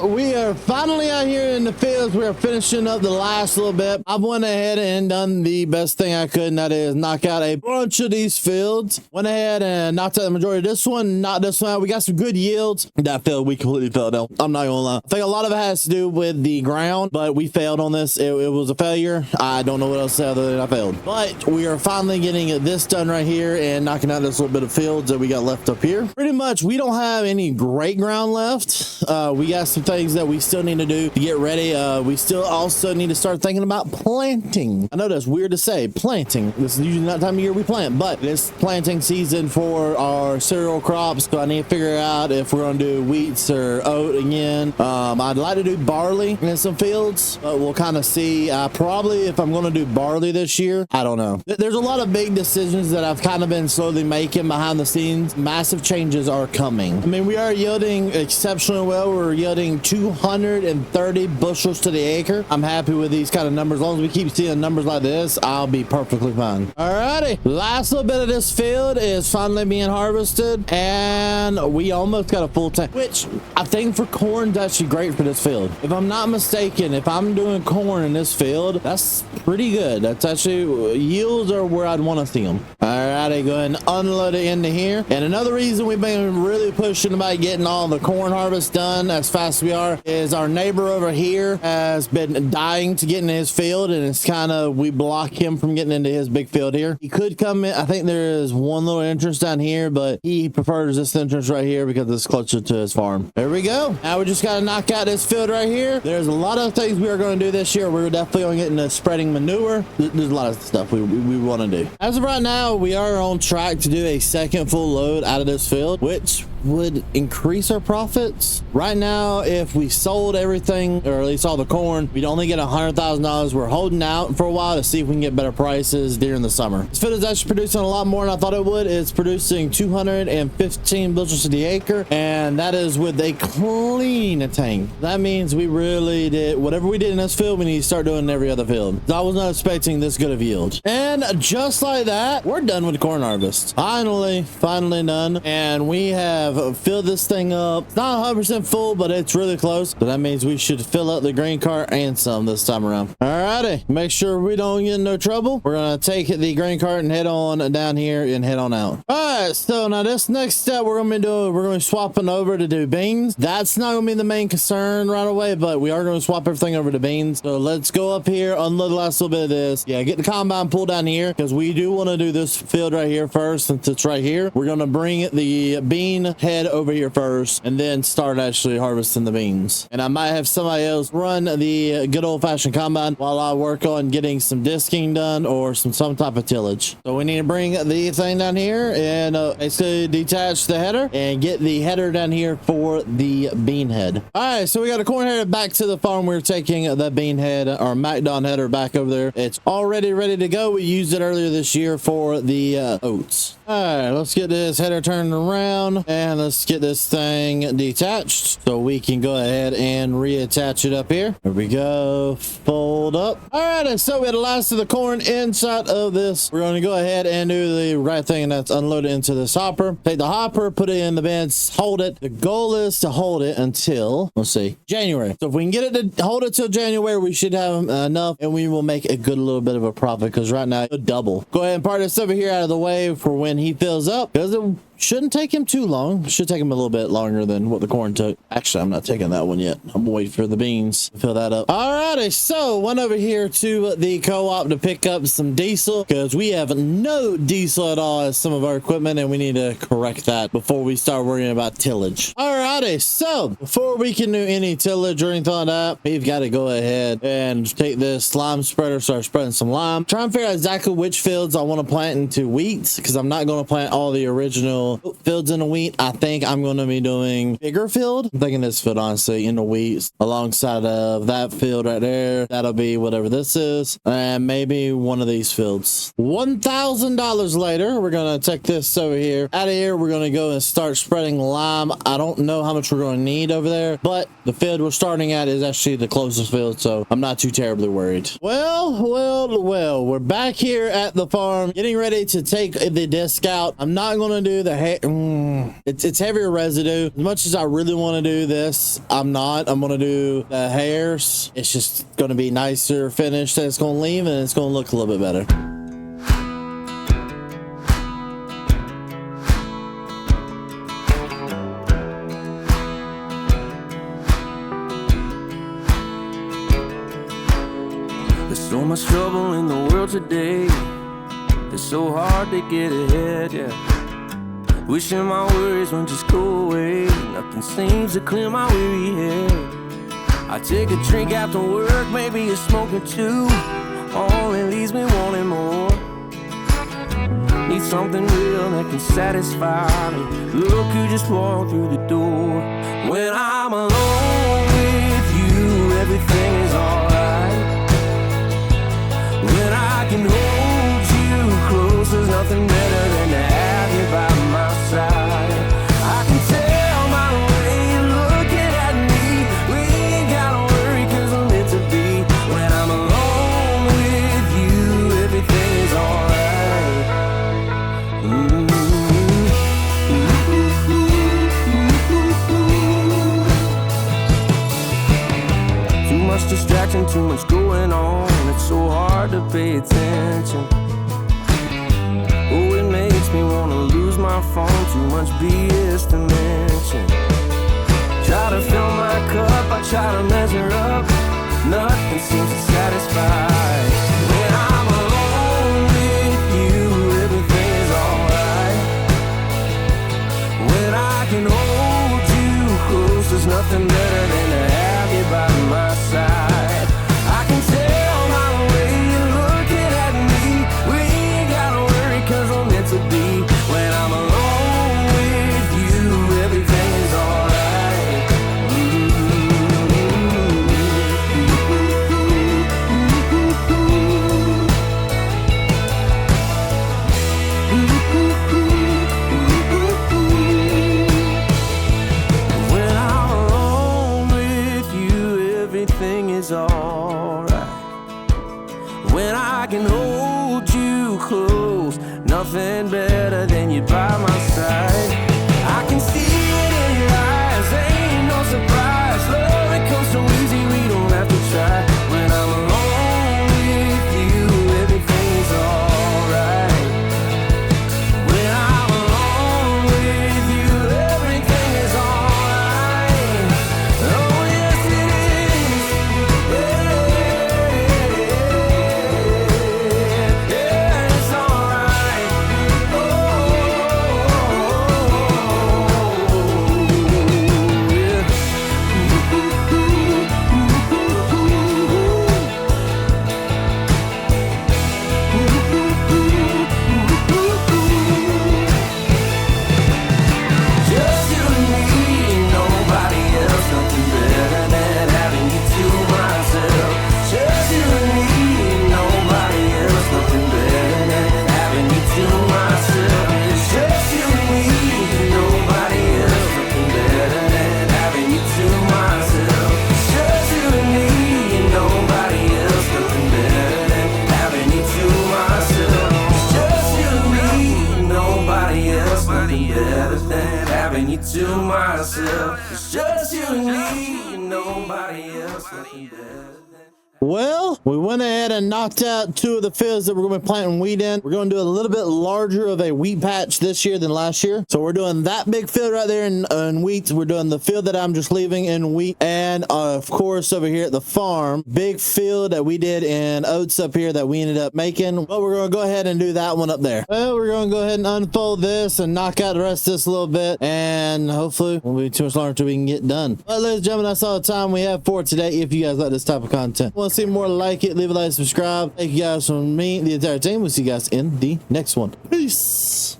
we are finally out here in the fields. We are finishing up the last little bit. I've went ahead and done the best thing I could, and that is knock out a bunch of these fields. Went ahead and knocked out the majority of this one, knocked this one out. We got some good yields. That field, we completely failed out. I'm not gonna lie. I think a lot of it has to do with the ground, but we failed on this. It was a failure. I don't know what else to say other than I failed. But we are finally getting this done right here and knocking out this little bit of fields that we got left up here. Pretty much, we don't have any great ground left. We got some things that we still need to do to get ready. We still also need to start thinking about planting. I know that's weird to say, planting. This is usually not the time of year we plant, but it's planting season for our cereal crops. So I need to figure out if we're going to do wheats or oat again. I'd like to do barley in some fields, but we'll kind of see. Probably if I'm going to do barley this year, I don't know. There's a lot of big decisions that I've kind of been slowly making behind the scenes. Massive changes are coming. I mean, we are yielding exceptionally well. We're yielding 230 bushels to the acre. I'm happy with these kind of numbers. As long as we keep seeing numbers like this, I'll be perfectly fine. Alrighty, last little bit of this field is finally being harvested, and we almost got a full tank, which I think for corn is actually great for this field. If I'm not mistaken, if I'm doing corn in this field, that's pretty good. That's actually, yields are where I'd want to see them. Alrighty, go ahead and unload it into here. And another reason we've been really pushing about getting all the corn harvest done as fast as we are is our neighbor over here has been dying to get into his field, and it's kind of, we block him from getting into his big field here. He could come in. I think there is one little entrance down here, but he prefers this entrance right here because it's closer to his farm. There we go. Now we just got to knock out this field right here. There's a lot of things we are going to do this year. We're definitely going to get into spreading manure. There's a lot of stuff we want to do. As of right now, we are on track to do a second full load out of this field, which would increase our profits. Right now, if we sold everything, or at least all the corn, we'd only get $100,000. We're holding out for a while to see if we can get better prices during the summer. This field is actually producing a lot more than I thought it would. It's producing 215 bushels to the acre, and that is with a clean tank. That means we really did whatever we did in this field, we need to start doing in every other field. I was not expecting this good of yield. And just like that, we're done with the corn harvest. Finally done. And we have filled this thing up. It's not 100% full, but it's really close. So that means we should fill up the grain cart and some this time around. Alrighty, make sure we don't get in no trouble. We're gonna take the grain cart and head on down here and head on out. Alright, so now this next step we're gonna be doing, we're gonna be swapping over to do beans. That's not gonna be the main concern right away, but we are gonna swap everything over to beans. So let's go up here, unload the last little bit of this. Yeah, get the combine pulled down here because we do want to do this field right here first. Since it's right here, we're gonna bring the bean head over here first and then start actually harvesting the beans. And I might have somebody else run the good old-fashioned combine while I work on getting some disking done or some type of tillage. So we need to bring the thing down here and basically detach the header and get the header down here for the bean head. All right, so we got a corn header back to the farm. We're taking the bean head or MacDon header back over there. It's already ready to go. We used it earlier this year for the oats. All right, let's get this header turned around and let's get this thing detached so we can go ahead and reattach it up here. There we go. Fold up. All right, and so we had the last of the corn inside of this. We're going to go ahead and do the right thing, and that's unload it into this hopper. Take the hopper, put it in the bins, hold it. The goal is to hold it until, let's see, January. So if we can get it to hold it till January, we should have enough, and we will make a good little bit of a profit because right now it'll double. Go ahead and part this over here out of the way for when he fills up, because it shouldn't take him too long. Should take him a little bit longer than what the corn took. Actually, I'm not taking that one yet. I'm waiting for the beans to fill that up. Alrighty, so went over here to the co-op to pick up some diesel because we have no diesel at all as some of our equipment, and we need to correct that before we start worrying about tillage. Alrighty, so before we can do any tillage or anything like that, we've got to go ahead and take this lime spreader, start spreading some lime. Try and figure out exactly which fields I want to plant into wheats because I'm not going to plant all the original fields in the wheat. I think I'm going to be doing bigger field. I'm thinking this field, honestly, in the wheat alongside of that field right there. That'll be whatever this is. And maybe one of these fields. $1,000 later, we're going to take this over here. Out of here, we're going to go and start spreading lime. I don't know how much we're going to need over there, but the field we're starting at is actually the closest field, so I'm not too terribly worried. Well, we're back here at the farm getting ready to take the disc out. I'm not going to do the the hair. It's heavier residue. As much as I really want to do this, I'm not. I'm gonna do the hairs. It's just gonna be nicer finish that it's gonna leave, and it's gonna look a little bit better. There's so much trouble in the world today. It's so hard to get ahead, yeah. Wishing my worries would just go away. Nothing seems to clear my weary head. I take a drink after work, maybe a smoke or two. All it leaves me wanting more. Need something real that can satisfy me. Look who just walked through the door. When I'm alone with you, everything is alright. When I can hold you close, there's nothing better than to have you by my side. I can tell my way you're looking at me. We ain't gotta worry cause we're meant to be. When I'm alone with you, everything is alright. Too much distraction, too much going on. It's so hard to pay attention. Oh, it makes me wanna lose my phone. Too much BS to mention. Try to fill my cup, I try to measure up. Nothing seems to satisfy. When I'm alone with you, everything is alright. When I can hold you close, there's nothing better than to have you by my side. I can tell my way you're looking at me. We ain't gotta worry cause we're meant to be. When I'm alone with you, everything is alright. When I'm alone with you, everything is alright. When I can hold you close, nothing better than you by my side. I can see it in your eyes, ain't no surprise. Love, it comes so easy, we don't have to try. When I'm alone with you, everything's alright. When I'm alone with you, everything is alright. Oh yes it is. Yeah, it's alright. Just you and me, nobody else, nothing better than having you to myself. Just you and me, nobody else, nothing better than having you to myself. It's just you and me, nobody else, nothing better than having you to myself. It's just you and me, nobody else, nothing better than having you to myself. It's just you and me, nobody else, nothing better than having you to myself. It's just you and me, nobody else, nothing better than. Well, we went ahead and knocked out 2 of the fields that we're going to be planting wheat in. We're going to do a little bit larger of a wheat patch this year than last year. So we're doing that big field right there in wheat. We're doing the field that I'm just leaving in wheat. And of course, over here at the farm, big field that we did in oats up here that we ended up making. But we're going to go ahead and do that one up there. Well, we're going to go ahead and unfold this and knock out the rest of this a little bit. And hopefully it won't be too much longer until we can get done. But ladies and gentlemen, that's all the time we have for today. If you guys like this type of content, want to see more, like it, leave a like, subscribe. Thank you guys from me, the entire team. We'll see you guys in the next one. Peace.